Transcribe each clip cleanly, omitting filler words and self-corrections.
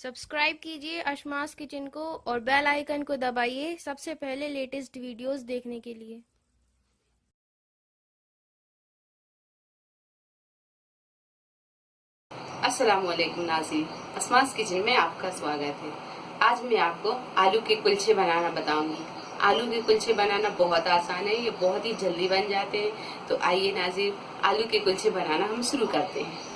Subscribe कीजिए अशमास kitchen को और बेल आइकन को दबाइए सबसे पहले लेटेस्ट वीडियोस देखने के लिए। अस्सलामुअलैकुम नाज़रीन, अशमास किचन में आपका स्वागत है। आज मैं आपको आलू के कुलचे बनाना बताऊंगी। आलू के कुलचे बनाना बहुत आसान है, ये बहुत ही जल्दी बन जाते हैं। तो आइए नाज़रीन, आलू के कुलचे बनाना हम शुरू करते हैं।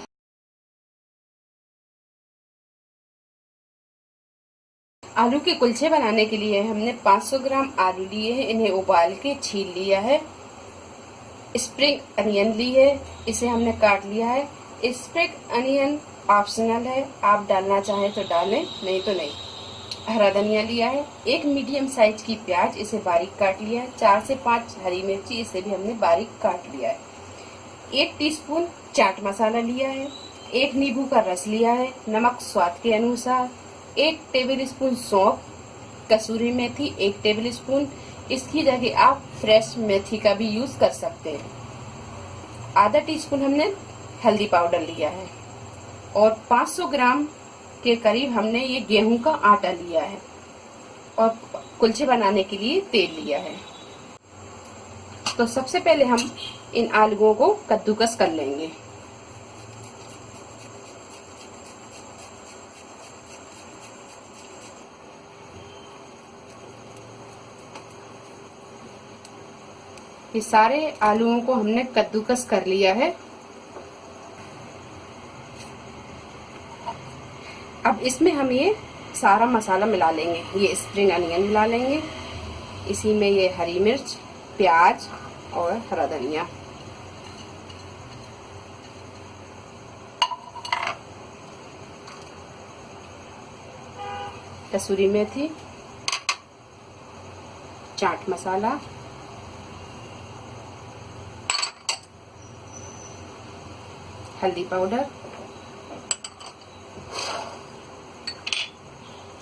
आलू के कुलचे बनाने के लिए हमने 500 ग्राम आलू लिए हैं, इन्हें उबाल के छील लिया है। स्प्रिंग अनियन ली है, इसे हमने काट लिया है। स्प्रिंग अनियन ऑप्शनल है, आप डालना चाहें तो डालें, नहीं तो नहीं। हरा धनिया लिया है, एक मीडियम साइज की प्याज, इसे बारीक काट लिया है। 4 से 5 हरी मिर्ची, इसे भी हमने बारीक काट लिया है। 1 टीस्पून चाट मसाला लिया है। 1 नींबू का रस लिया है। नमक स्वाद के अनुसार। 1 टेबल स्पून सौंफ। कसूरी मेथी 1 टेबल स्पून, इसकी जगह आप फ्रेश मेथी का भी यूज कर सकते हैं। आधा टीस्पून हमने हल्दी पाउडर लिया है और 500 ग्राम के करीब हमने ये गेहूं का आटा लिया है और कुलचे बनाने के लिए तेल लिया है। तो सबसे पहले हम इन आलूओं को कद्दूकस कर लेंगे। ये सारे आलूओं को हमने कद्दूकस कर लिया है। अब इसमें हम ये सारा मसाला मिला लेंगे। ये स्प्रिंग अनियन मिला लेंगे, इसी में ये हरी मिर्च, प्याज और हरा धनिया। कसूरी मेथी, चाट मसाला, हल्दी पाउडर,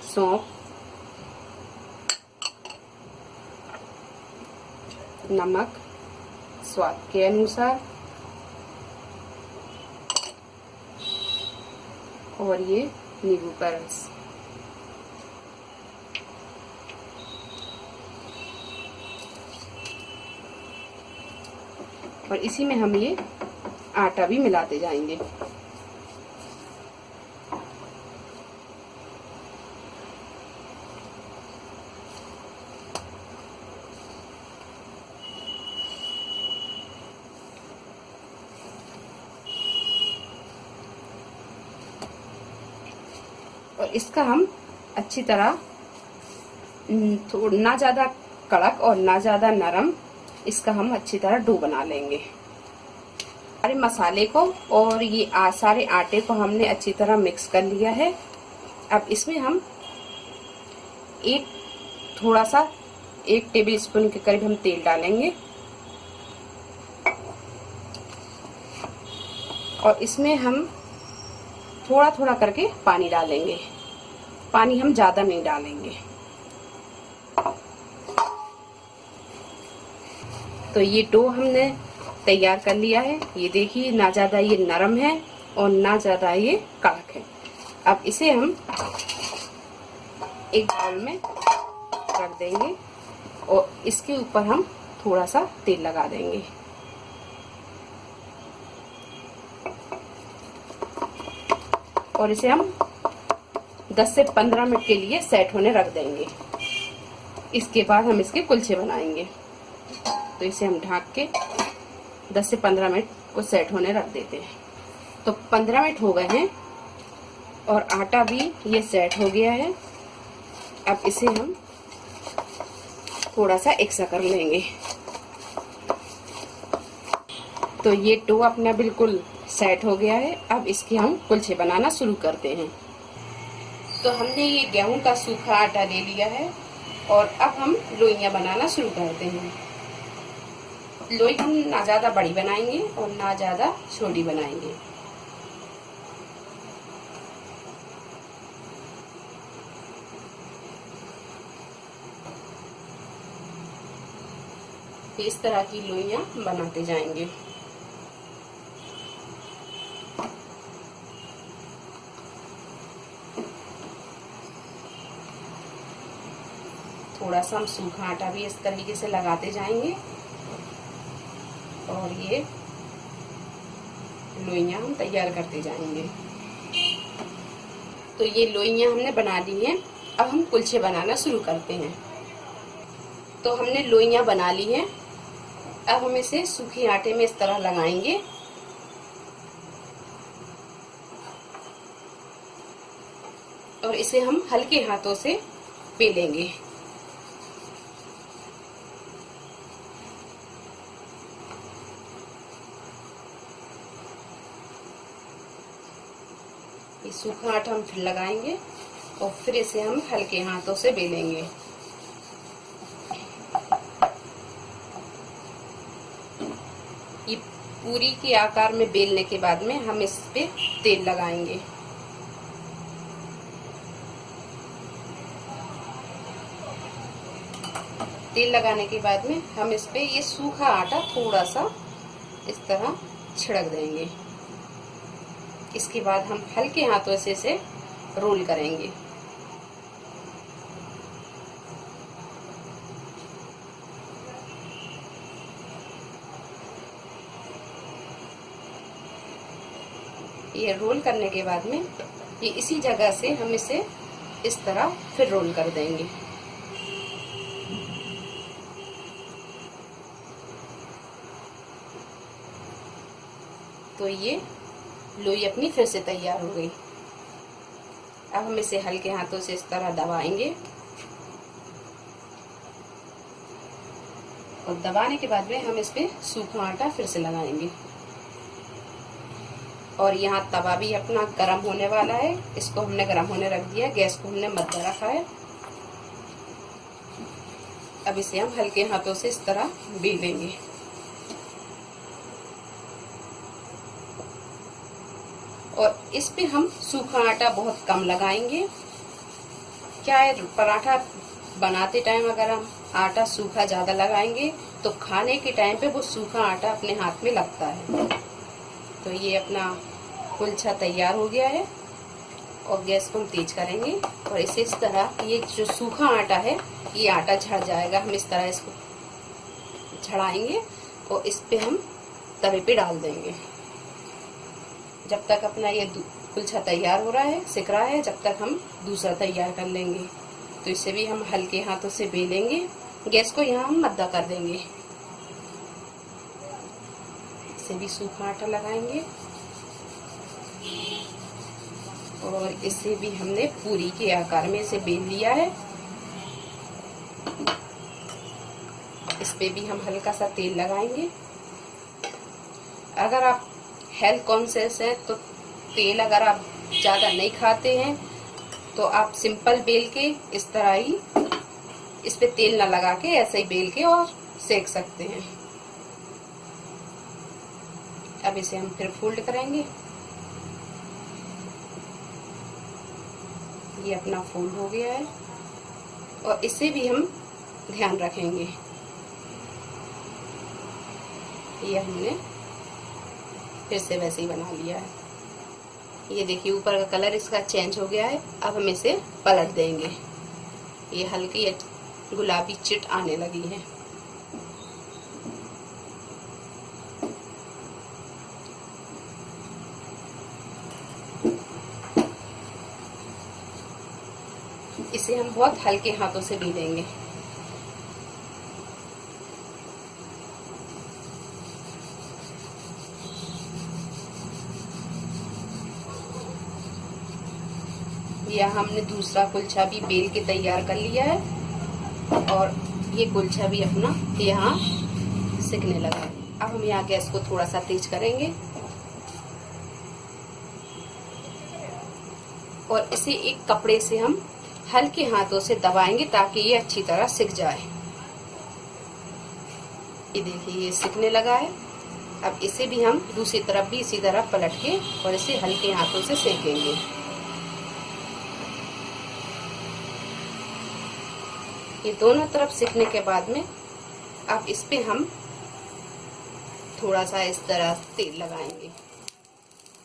सौंफ, नमक स्वाद के अनुसार और ये नींबू का रस। और इसी में हम ये आटा भी मिलाते जाएंगे। और इसका हम अच्छी तरह ना ज्यादा कड़क और ना ज्यादा नरम, इसका हम अच्छी तरह डो बना लेंगे। सारे मसाले को और ये सारे आटे को हमने अच्छी तरह मिक्स कर लिया है। अब इसमें हम थोड़ा सा 1 टेबल स्पून के करीब हम तेल डालेंगे और इसमें हम थोड़ा थोड़ा करके पानी डालेंगे। पानी हम ज्यादा नहीं डालेंगे। तो ये डो हमने तैयार कर लिया है। ये देखिए, ना ज्यादा ये नरम है और ना ज्यादा ये कड़क है। अब इसे हम एक बाउल में रख देंगे और इसके ऊपर हम थोड़ा सा तेल लगा देंगे। और इसे हम 10 से 15 मिनट के लिए सेट होने रख देंगे। इसके बाद हम इसके कुलचे बनाएंगे। तो इसे हम ढक के 10 से 15 मिनट को सेट होने रख देते हैं। तो 15 मिनट हो गए हैं और आटा भी ये सेट हो गया है। अब इसे हम थोड़ा सा एकसा कर लेंगे। तो ये डो अपना बिल्कुल सेट हो गया है। अब इसके हम कुलचे बनाना शुरू करते हैं। तो हमने ये गेहूं का सूखा आटा ले लिया है और अब हम लोइयां बनाना शुरू करते हैं। लोई हम ना ज्यादा बड़ी बनाएंगे और ना ज्यादा छोटी बनाएंगे। इस तरह की लोइयां बनाते जाएंगे। थोड़ा सा हम सूखा आटा भी इस तरीके से लगाते जाएंगे और ये लोइयां हम तैयार करते जाएंगे। तो ये लोइयां हमने बना ली हैं। अब हम कुलचे बनाना शुरू करते हैं। तो हमने लोइयां बना ली हैं। अब हम इसे सूखे आटे में इस तरह लगाएंगे और इसे हम हल्के हाथों से बेलेंगे। ये सूखा आटा हम फिर लगाएंगे और फिर इसे हम हल्के हाथों से बेलेंगे। ये पूरी के आकार में बेलने के बाद में हम इस पे तेल लगाएंगे। तेल लगाने के बाद में हम इस पे ये सूखा आटा थोड़ा सा इस तरह छिड़क देंगे। इसके बाद हम हल्के हाथों से इसे रोल करेंगे। ये रोल करने के बाद में ये इसी जगह से हम इसे इस तरह फिर रोल कर देंगे। तो ये लोई अपनी फिर से तैयार हो गई। अब हम इसे हल्के हाथों से इस तरह दबाएंगे और दबाने के बाद में हम इस पे सूखा आटा फिर से लगाएंगे। और यहाँ तवा भी अपना गर्म होने वाला है। इसको हमने गर्म होने रख दिया। गैस को हमने मध्यम रखा है। अब इसे हम हल्के हाथों से इस तरह बेलेंगे। और इस पे हम सूखा आटा बहुत कम लगाएंगे। क्या है, पराठा बनाते टाइम अगर हम आटा सूखा ज्यादा लगाएंगे तो खाने के टाइम पे वो सूखा आटा अपने हाथ में लगता है। तो ये अपना कुलचा तैयार हो गया है और गैस को हम तेज करेंगे और इसे इस तरह, ये जो सूखा आटा है ये आटा झड़ जाएगा। हम इस तरह इसको झड़ाएंगे और इस पे हम तवे पे डाल देंगे। जब तक अपना ये कुलचा तैयार हो रहा है, सिक रहा है, जब तक हम दूसरा तैयार कर लेंगे। तो इसे भी हम हल्के हाथों से बेलेंगे। गैस को यहाँ हम मद्दा कर देंगे। इसे भी सूखा आटा लगाएंगे और इसे भी हमने पूरी के आकार में इसे बेल लिया है। इस पे भी हम हल्का सा तेल लगाएंगे। अगर आप हेल्थ कॉन्शियस है तो तेल अगर आप ज़्यादा नहीं खाते हैं तो आप सिंपल बेल के इस तरह ही इस पे तेल ना लगा के ऐसे ही बेल के और सेक सकते हैं। अब इसे हम फिर फोल्ड करेंगे। ये अपना फोल्ड हो गया है और इसे भी हम ध्यान रखेंगे। ये हमने फिर से वैसे ही बना लिया है। ये देखिए ऊपर का कलर इसका चेंज हो गया है। अब हम इसे पलट देंगे। ये हल्की गुलाबी चिट आने लगी है। इसे हम बहुत हल्के हाथों से बेलेंगे। यह हमने दूसरा कुलचा भी बेल के तैयार कर लिया है और ये कुलचा भी अपना यहाँ सिकने लगा है। अब हम यहाँ गैस को थोड़ा सा तेज करेंगे और इसे एक कपड़े से हम हल्के हाथों से दबाएंगे ताकि ये अच्छी तरह सिक जाए। ये देखिए ये सिकने लगा है। अब इसे भी हम दूसरी तरफ भी इसी तरह पलट के और इसे हल्के हाथों से सेकेंगे। ये दोनों तरफ सिकने के बाद में अब इस पे हम थोड़ा सा इस तरह तेल लगाएंगे।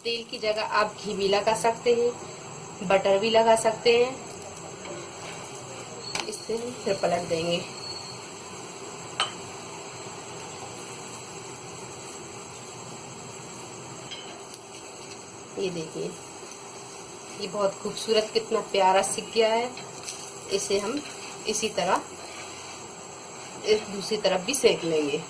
तेल की जगह आप घी भी लगा सकते हैं, बटर भी लगा सकते हैं। इससे इसे हम फिर पलट देंगे। ये देखिए, ये बहुत खूबसूरत, कितना प्यारा सिक गया है। इसे हम इसी तरह दूसरी तरफ भी सेक लेंगे।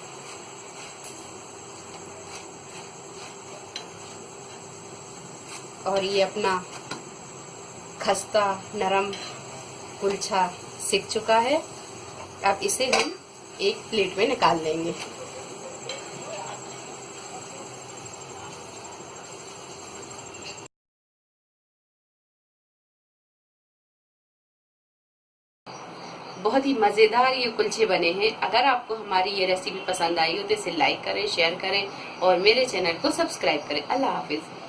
और ये अपना खस्ता नरम कुलचा सिक चुका है। अब इसे हम एक प्लेट में निकाल लेंगे। बहुत ही मज़ेदार ये कुलचे बने हैं। अगर आपको हमारी ये रेसिपी पसंद आई हो तो इसे लाइक करें, शेयर करें और मेरे चैनल को सब्सक्राइब करें। अल्लाह हाफिज़।